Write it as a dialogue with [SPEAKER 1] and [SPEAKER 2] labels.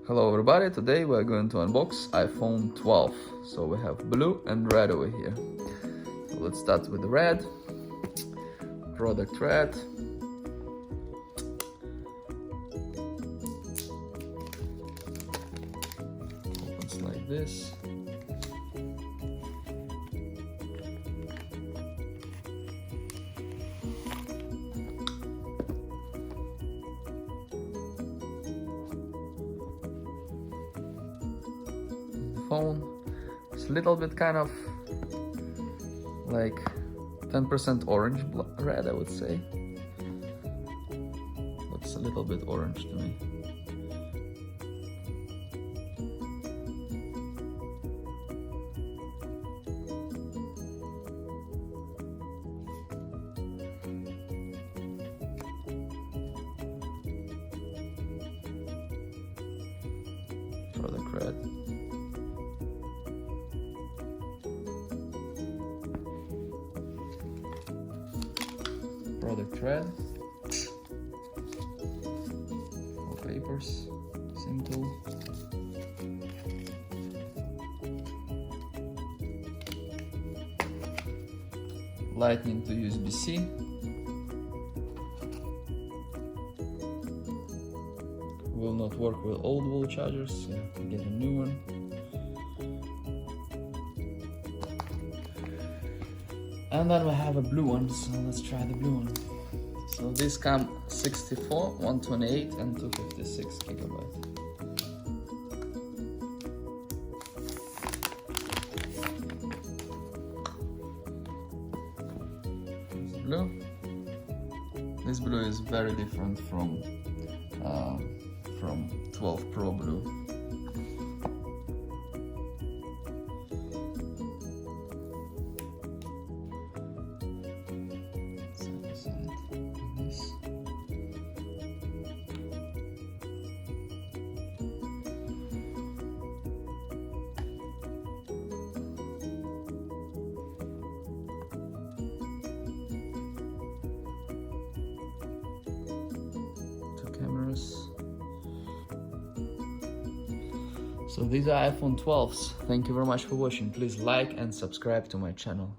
[SPEAKER 1] Hello everybody, today we're going to unbox iPhone 12. So we have blue and red over here. So let's start with the red. Product red. Opens like this. Phone. It's a little bit kind of like 10% orange red, I would say. Looks a little bit orange to me. Product red. Product red. All papers, simple. Lightning to USB-C. Will not work with old wall chargers, so you have to get a new one. And then we have a blue one, so let's try the blue one. So these come 64, 128 and 256 gigabyte. This blue. This blue is very different from 12 Pro blue. Cameras. So these are iPhone 12s. Thank you very much for watching. Please like and subscribe to my channel.